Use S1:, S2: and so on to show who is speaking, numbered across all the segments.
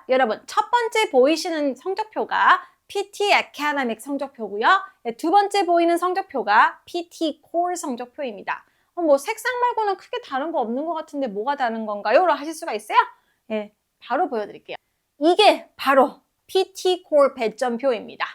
S1: 여러분 첫 번째 보이시는 성적표가 PT Academic 성적표고요. 두 번째 보이는 성적표가 PT Core 성적표입니다. 뭐 색상 말고는 크게 다른 거 없는 것 같은데 뭐가 다른 건가요? 라고 하실 수가 있어요. 예, 바로 보여드릴게요. 이게 바로 PT Core 배점표입니다.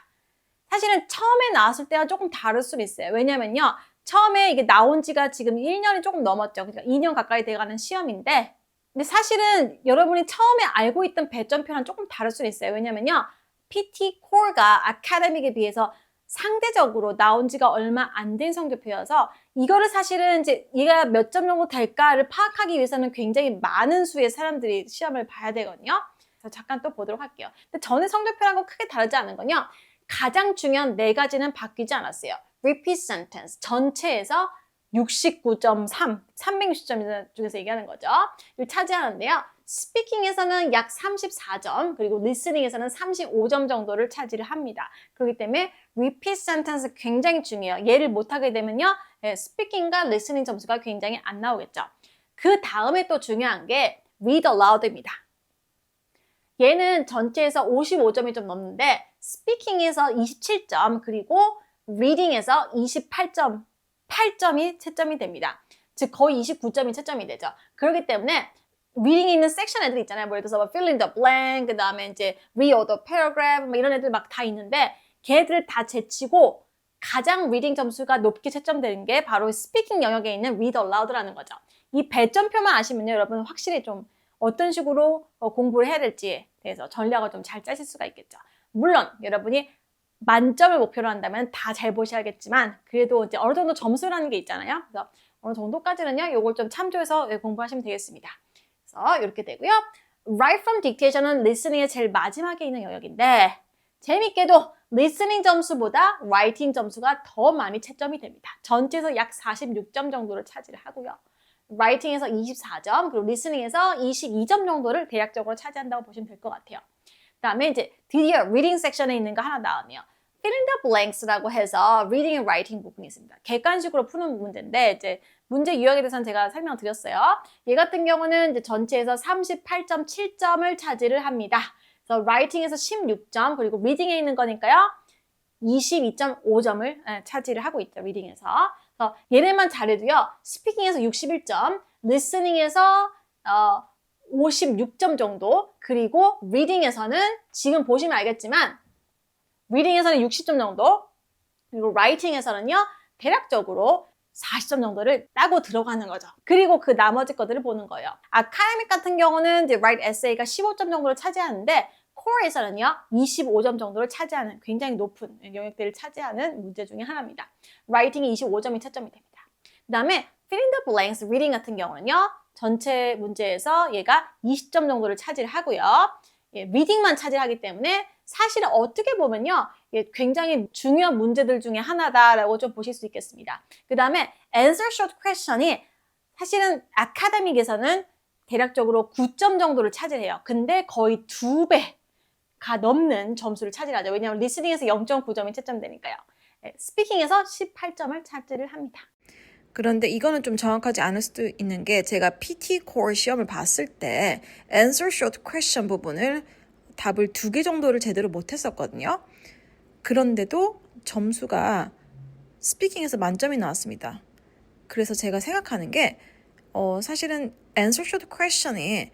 S1: 사실은 처음에 나왔을 때와 조금 다를 수는 있어요. 왜냐면요. 처음에 이게 나온 지가 지금 1년이 조금 넘었죠. 그러니까 2년 가까이 돼가는 시험인데 근데 사실은 여러분이 처음에 알고 있던 배점표랑 조금 다를 수는 있어요. 왜냐면요. PT Core가 아카데믹에 비해서 상대적으로 나온 지가 얼마 안 된 성적표여서 이거를 사실은 이제 얘가 몇 점 정도 될까를 파악하기 위해서는 굉장히 많은 수의 사람들이 시험을 봐야 되거든요. 그래서 잠깐 또 보도록 할게요. 근데 전에 성적표랑은 크게 다르지 않은 건요. 가장 중요한 4가지는 바뀌지 않았어요. Repeat sentence 전체에서 69.3, 360점 중에서 얘기하는 거죠. 이걸 차지하는데요. 스피킹에서는 약 34점, 그리고 리스닝에서는 35점 정도를 차지를 합니다. 그렇기 때문에 repeat sentence 굉장히 중요해요. 얘를 못하게 되면요. 스피킹과 리스닝 점수가 굉장히 안 나오겠죠. 그 다음에 또 중요한 게 read aloud입니다. 얘는 전체에서 55점이 좀 넘는데 스피킹에서 27점, 그리고 리딩에서 28점, 8점이 채점이 됩니다. 즉 거의 29점이 채점이 되죠. 그렇기 때문에 리딩에 있는 섹션 애들 있잖아요. 뭐 예를 들어서 fill in the blank, 그 다음에 이제 read the paragraph, 뭐 이런 애들 막 다 있는데 걔들 다 제치고 가장 리딩 점수가 높게 채점되는 게 바로 스피킹 영역에 있는 read aloud라는 거죠. 이 배점표만 아시면요, 여러분 확실히 좀 어떤 식으로 공부를 해야 될지에 대해서 전략을 좀 잘 짜실 수가 있겠죠. 물론 여러분이 만점을 목표로 한다면 다 잘 보셔야겠지만 그래도 이제 어느 정도 점수라는 게 있잖아요. 그래서 어느 정도까지는요, 이걸 좀 참조해서 공부하시면 되겠습니다. 그래서 이렇게 되고요. Write from dictation은 listening의 제일 마지막에 있는 영역인데 재밌게도 listening 점수보다 writing 점수가 더 많이 채점이 됩니다. 전체에서 약 46점 정도를 차지를 하고요. writing에서 24점, 그리고 listening에서 22점 정도를 대략적으로 차지한다고 보시면 될 것 같아요. 그 다음에 이제 드디어 reading 섹션에 있는 거 하나 나왔네요. fill in the blanks라고 해서 reading and writing 부분이 있습니다. 객관식으로 푸는 문제인데 이제 문제 유형에 대해서는 제가 설명드렸어요. 얘 같은 경우는 이제 전체에서 38.7점을 차지를 합니다. 그래서 writing에서 16점, 그리고 reading에 있는 거니까요. 22.5점을 차지를 하고 있죠. reading에서. 그래서 얘네만 잘해도요. 스피킹에서 61점, listening에서 56점 정도, 그리고 reading에서는 지금 보시면 알겠지만 reading에서는 60점 정도, 그리고 writing에서는요. 대략적으로 40점 정도를 따고 들어가는 거죠. 그리고 그 나머지 것들을 보는 거예요. 아카데믹 같은 경우는 이제 write essay가 15점 정도를 차지하는데 core에서는요 25점 정도를 차지하는 굉장히 높은 영역들을 차지하는 문제 중에 하나입니다. writing이 25점이 채점이 됩니다. 그 다음에 fill in the blanks reading 같은 경우는요 전체 문제에서 얘가 20점 정도를 차지를 하고요. reading만 차지하기 때문에 사실은 어떻게 보면요 굉장히 중요한 문제들 중에 하나다라고 좀 보실 수 있겠습니다. 그 다음에 answer short question이 사실은 아카데믹에서는 대략적으로 9점 정도를 차지해요. 근데 거의 2배가 넘는 점수를 차지하죠. 왜냐하면 리스닝에서 0.9점이 채점되니까요. 스피킹에서 18점을 차지를 합니다.
S2: 그런데 이거는 좀 정확하지 않을 수도 있는 게 제가 PT Core 시험을 봤을 때 answer short question 부분을 답을 2개 정도를 제대로 못했었거든요. 그런데도 점수가 스피킹에서 만점이 나왔습니다. 그래서 제가 생각하는 게 사실은 answer short question이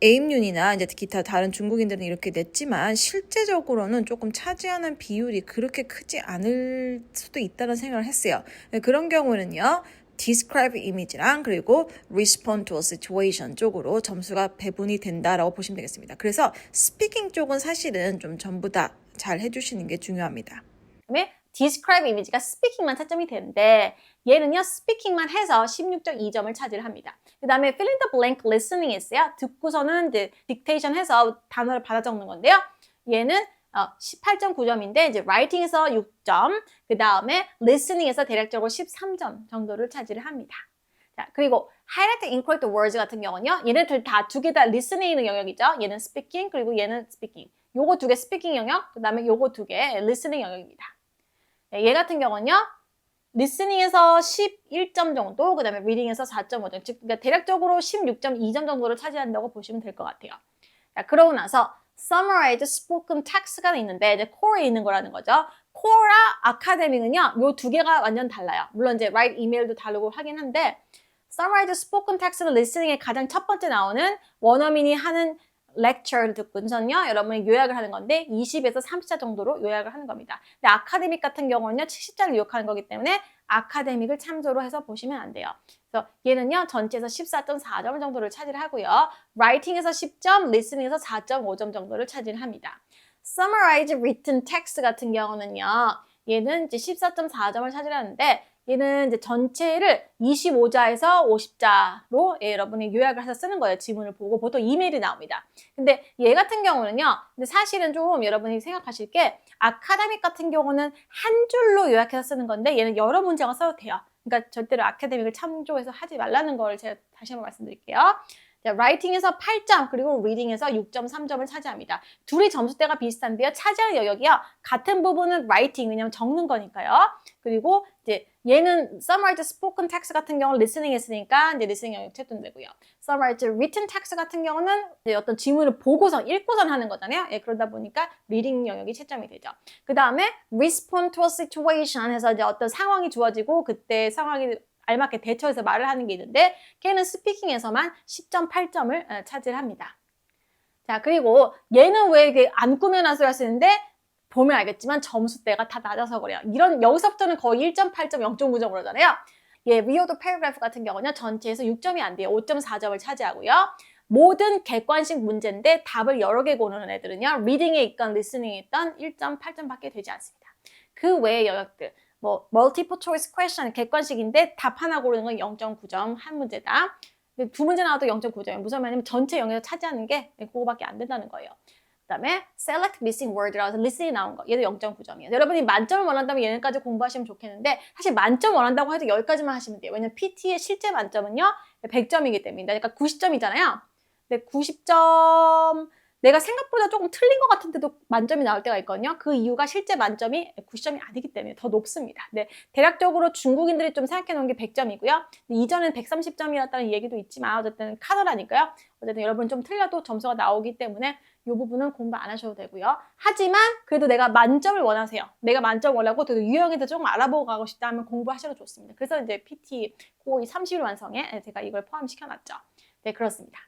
S2: 에임윤이나 이제 기타 다른 중국인들은 이렇게 냈지만 실제적으로는 조금 차지하는 비율이 그렇게 크지 않을 수도 있다는 생각을 했어요. 그런 경우는요. describe image랑 그리고 respond to a situation 쪽으로 점수가 배분이 된다라고 보시면 되겠습니다. 그래서 스피킹 쪽은 사실은 좀 전부 다 잘 해주시는 게 중요합니다.
S1: 그다음에 describe image가 스피킹만 채점이 되는데 얘는요 스피킹만 해서 16.2점을 차지를 합니다. 그 다음에 fill in the blank listening이 있어요. 듣고서는 이제 dictation 해서 단어를 받아 적는 건데요. 얘는 18.9점인데 이제 writing에서 6점, 그 다음에 listening에서 대략적으로 13점 정도를 차지를 합니다. 자, 그리고 highlight incorrect words 같은 경우는요. 얘네들 다 2개 다 listening에 있는 영역이죠. 얘는 speaking, 그리고 얘는 speaking. 요거 2개 speaking 영역, 그 다음에 요거 2개 listening 영역입니다. 얘 같은 경우는요. 리스닝에서 11점 정도, 그 다음에 리딩에서 4.5점, 즉 그러니까 대략적으로 16.2점 정도를 차지한다고 보시면 될 것 같아요. 자, 그러고 나서 summarize spoken text가 있는데 이제 core에 있는 거라는 거죠. core랑 academic은요, 요 두 개가 완전 달라요. 물론 이제 write email도 다르고 하긴 한데 summarize spoken text는 listening의 가장 첫 번째 나오는 원어민이 하는 lecture를 듣고서는요, 여러분이 요약을 하는 건데 20에서 30자 정도로 요약을 하는 겁니다. 근데 아카데믹 같은 경우는요, 70자를 요약하는 거기 때문에 아카데믹을 참조로 해서 보시면 안 돼요. 그래서 얘는요, 전체에서 14.4점 정도를 차지하고요. writing에서 10점, listening에서 4.5점 정도를 차지합니다. summarize written text 같은 경우는요, 얘는 이제 14.4점을 차지하는데 얘는 이제 전체를 25자에서 50자로 여러분이 요약을 해서 쓰는 거예요. 지문을 보고 보통 이메일이 나옵니다. 근데 얘 같은 경우는요. 근데 사실은 좀 여러분이 생각하실 게 아카데믹 같은 경우는 한 줄로 요약해서 쓰는 건데 얘는 여러 문장을 써도 돼요. 그러니까 절대로 아카데믹을 참조해서 하지 말라는 걸 제가 다시 한번 말씀드릴게요. 자, 라이팅에서 8점 그리고 리딩에서 6.3점을 차지합니다. 둘이 점수대가 비슷한데요. 차지하는 영역이요. 같은 부분은 라이팅 왜냐면 적는 거니까요. 그리고 이제 얘는 summarize spoken text 같은 경우는 listening 했으니까 이제 listening 영역 채점되고요. summarize written text 같은 경우는 이제 어떤 지문을 보고선 읽고선 하는 거잖아요. 예, 그러다 보니까 reading 영역이 채점이 되죠. 그 다음에 respond to a situation 해서 이제 어떤 상황이 주어지고 그때 상황이 알맞게 대처해서 말을 하는 게 있는데 걔는 스피킹에서만 10.8점을 차지합니다. 자, 그리고 얘는 왜 이렇게 안 꾸며놔서 할 수 있는데 보면 알겠지만 점수대가 다 낮아서 그래요. 이런 여기서부터는 거의 1.8점, 0.9점 그러잖아요. 예, 리오도 패러그래프 같은 경우는 전체에서 6점이 안 돼요. 5.4점을 차지하고요. 모든 객관식 문제인데 답을 여러 개 고르는 애들은요. 리딩에 있건 리스닝에 있던 1.8점밖에 되지 않습니다. 그 외의 영역들 뭐 multiple choice question 객관식인데 답 하나 고르는 건 0.9점 한 문제당. 두 문제 나와도 0.9점이에요. 무슨 말이냐면 전체 영역에서 차지하는 게 그거밖에 안 된다는 거예요. 그 다음에 select missing word라고 해서 listening이 나온 거. 얘도 0.9점이에요. 여러분이 만점을 원한다면 얘네까지 공부하시면 좋겠는데 사실 만점 원한다고 해도 여기까지만 하시면 돼요. 왜냐면 PT의 실제 만점은요 100점이기 때문에 그러니까 90점이잖아요. 근데 90점 내가 생각보다 조금 틀린 것 같은데도 만점이 나올 때가 있거든요. 그 이유가 실제 만점이 90점이 아니기 때문에 더 높습니다. 네, 대략적으로 중국인들이 좀 생각해 놓은 게 100점이고요. 이전엔 130점이었다는 얘기도 있지만 어쨌든 카더라니까요. 어쨌든 여러분 좀 틀려도 점수가 나오기 때문에 이 부분은 공부 안 하셔도 되고요. 하지만 그래도 내가 만점을 원하세요. 내가 만점 원하고 또 유형에 대해서 조금 알아보고 가고 싶다 하면 공부하셔도 좋습니다. 그래서 이제 PT 고2 30일 완성에 제가 이걸 포함시켜놨죠. 네, 그렇습니다.